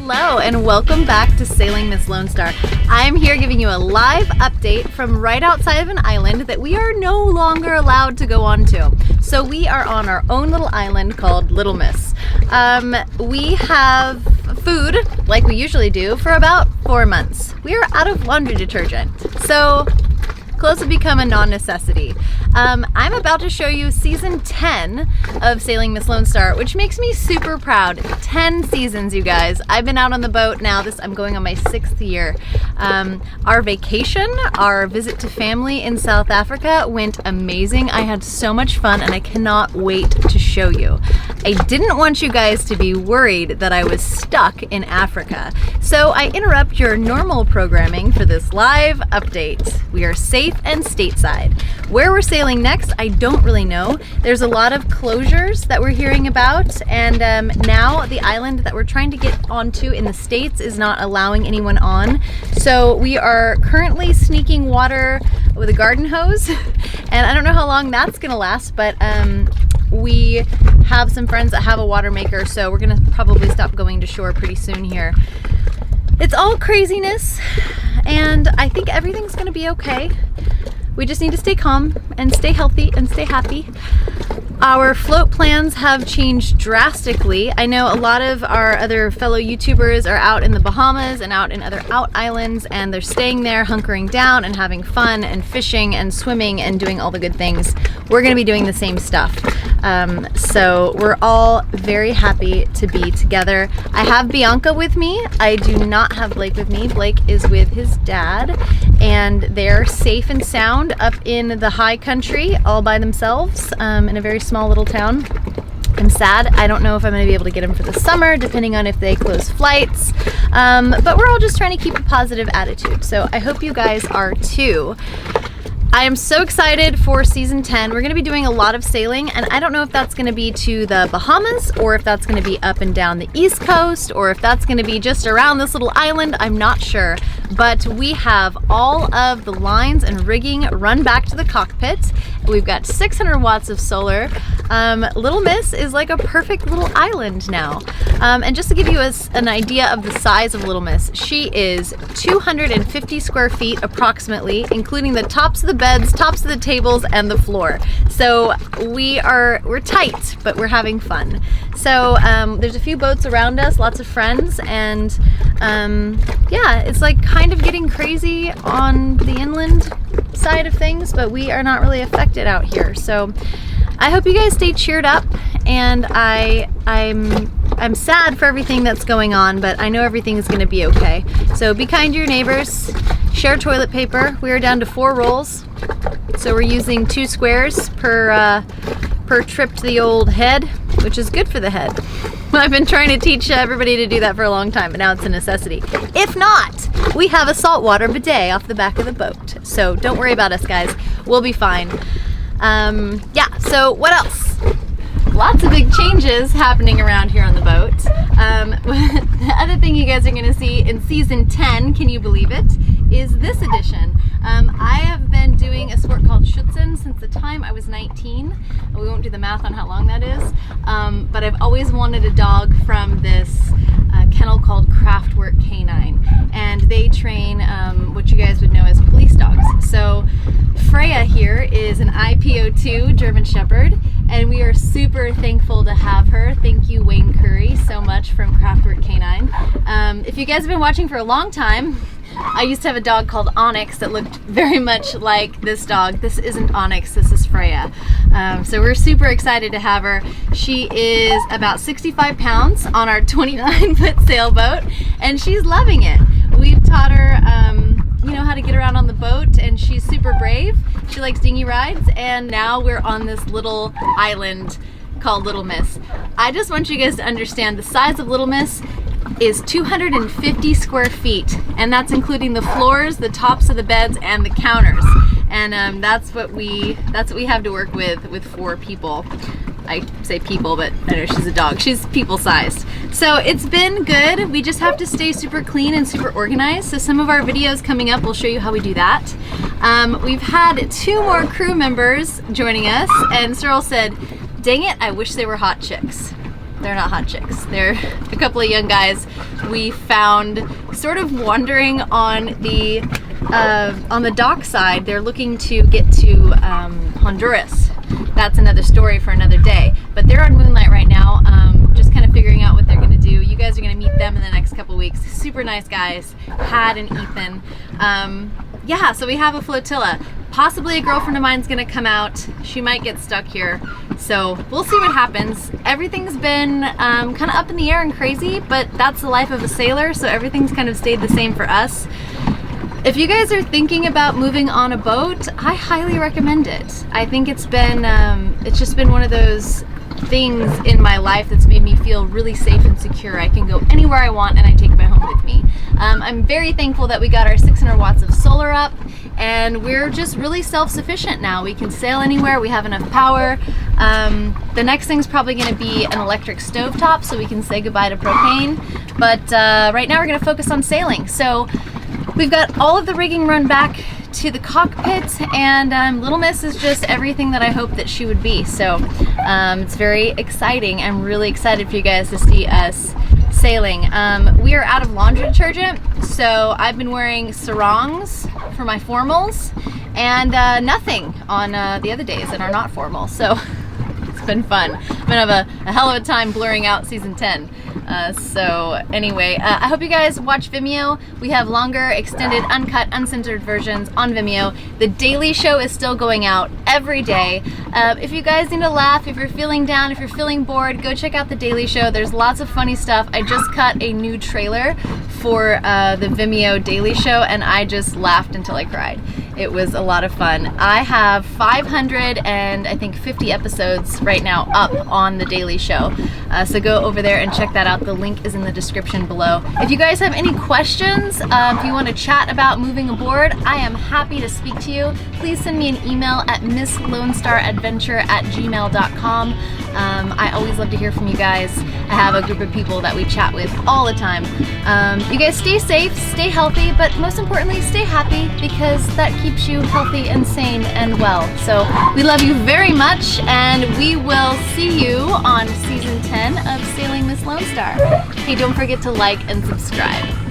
Hello and welcome back to Sailing Miss Lone Star. I'm here giving you a live update from right outside of an island that we are no longer allowed to go on to. So we are on our own little island called Little Miss. We have food like we usually do for about 4 months. We are out of laundry detergent, so clothes have become a non-necessity. I'm about to show you season 10 of Sailing Miss Lone Star, which makes me super proud. 10 seasons, you guys. I've been out on the boat now. I'm going on my 6th year. Our vacation, our visit to family in South Africa went amazing. I had so much fun and I cannot wait to show you. I didn't want you guys to be worried that I was stuck in Africa. So I interrupt your normal programming for this live update. We are safe and stateside. Where we're sailing next, I don't really know. There's a lot of closures that we're hearing about, and now the island that we're trying to get onto in the States is not allowing anyone on. So we are currently sneaking water with a garden hose, and I don't know how long that's gonna last, but we have some friends that have a water maker, so we're gonna probably stop going to shore pretty soon here. It's all craziness, and I think everything's gonna be okay. We just need to stay calm and stay healthy and stay happy. Our float plans have changed drastically. I know a lot of our other fellow YouTubers are out in the Bahamas and out in other out islands, and they're staying there, hunkering down and having fun and fishing and swimming and doing all the good things. We're gonna be doing the same stuff. So we're all very happy to be together. I have Bianca with me. I do not have Blake with me. Blake is with his dad, and they're safe and sound up in the high country all by themselves in a very small little town. I'm sad. I don't know if I'm going to be able to get them for the summer, depending on if they close flights. But we're all just trying to keep a positive attitude. So I hope you guys are too. I am so excited for season 10. We're gonna be doing a lot of sailing, and I don't know if that's gonna be to the Bahamas or if that's gonna be up and down the East Coast or if that's gonna be just around this little island. I'm not sure, but we have all of the lines and rigging run back to the cockpit. We've got 600 watts of solar. Little Miss is like a perfect little island now. And just to give you an idea of the size of Little Miss, she is 250 square feet approximately, including the tops of the beds, tops of the tables, and the floor. So we're tight, but we're having fun. So there's a few boats around us, lots of friends, and yeah, it's like kind of getting crazy on the inland side of things, but we are not really affected out here. So I hope you guys stay cheered up, and I'm sad for everything that's going on, but I know everything is going to be okay. So be kind to your neighbors, share toilet paper. We are down to 4 rolls, so we're using 2 squares per trip to the old head, which is good for the head. I've been trying to teach everybody to do that for a long time, but now it's a necessity. If not, we have a saltwater bidet off the back of the boat. So don't worry about us, guys. We'll be fine. Yeah, so what else? Lots of big changes happening around here on the boat. The other thing you guys are gonna see in season 10, can you believe it, is this edition. I have been doing a sport called Schutzen since the time I was 19. We won't do the math on how long that is, but I've always wanted a dog from this kennel called Kraftwerk Canine, and they train what you guys would know as police dogs. So Freya here is an IPO2 German Shepherd, and we are super thankful to have her. Thank you, Wayne Curry, so much from Kraftwerk Canine. If you guys have been watching for a long time, I used to have a dog called Onyx that looked very much like this dog. This isn't Onyx, this is Freya. So we're super excited to have her. She is about 65 pounds on our 29-foot sailboat, and she's loving it. We've taught her you know, how to get around on the boat, and she's super brave. She likes dinghy rides, and now we're on this little island called Little Miss. I just want you guys to understand the size of Little Miss is 250 square feet, and that's including the floors, the tops of the beds, and the counters. And that's what we have to work with 4 people. I say people, but I know she's a dog. She's people-sized. So it's been good. We just have to stay super clean and super organized. So some of our videos coming up will show you how we do that. We've had 2 more crew members joining us, and Cyril said, "Dang it, I wish they were hot chicks." they're not hot chicks. They're a couple of young guys we found sort of wandering on the dock side. They're looking to get to Honduras. That's another story for another day. But they're on Moonlight right now, just kind of figuring out what they're gonna do. You guys are gonna meet them in the next couple weeks. Super nice guys, Had and Ethan. Yeah, so we have a flotilla. Possibly a girlfriend of mine's gonna come out. She might get stuck here. So we'll see what happens. Everything's been kind of up in the air and crazy, but that's the life of a sailor, so everything's kind of stayed the same for us. If you guys are thinking about moving on a boat, I highly recommend it. I think it's just been one of those things in my life that's made me feel really safe and secure. I can go anywhere I want and I take my home with me. I'm very thankful that we got our 600 watts of solar up, and we're just really self-sufficient now. We can sail anywhere, we have enough power. The next thing's probably gonna be an electric stovetop so we can say goodbye to propane. But right now we're gonna focus on sailing. So we've got all of the rigging run back to the cockpit, and Little Miss is just everything that I hope that she would be. So it's very exciting. I'm really excited for you guys to see us sailing. We are out of laundry detergent, so I've been wearing sarongs for my formals and nothing on the other days that are not formal. So it's been fun. I'm gonna have a hell of a time blurring out season 10. So anyway, I hope you guys watch Vimeo. We have longer, extended, uncut, uncensored versions on Vimeo. The Daily Show is still going out every day. If you guys need to laugh, if you're feeling down, if you're feeling bored, go check out The Daily Show. There's lots of funny stuff. I just cut a new trailer for the Vimeo Daily Show, and I just laughed until I cried. It was a lot of fun. I have 550 episodes right now up on The Daily Show. So go over there and check that out. The link is in the description below. If you guys have any questions, if you want to chat about moving aboard, I am happy to speak to you. Please send me an email at misslonestar@gmail.com. I always love to hear from you guys. I have a group of people that we chat with all the time. You guys stay safe, stay healthy, but most importantly, stay happy, because that keeps you healthy and sane and well. So we love you very much, and we will see you on season 10 of Sailing Miss Lone Star. Hey, don't forget to like and subscribe.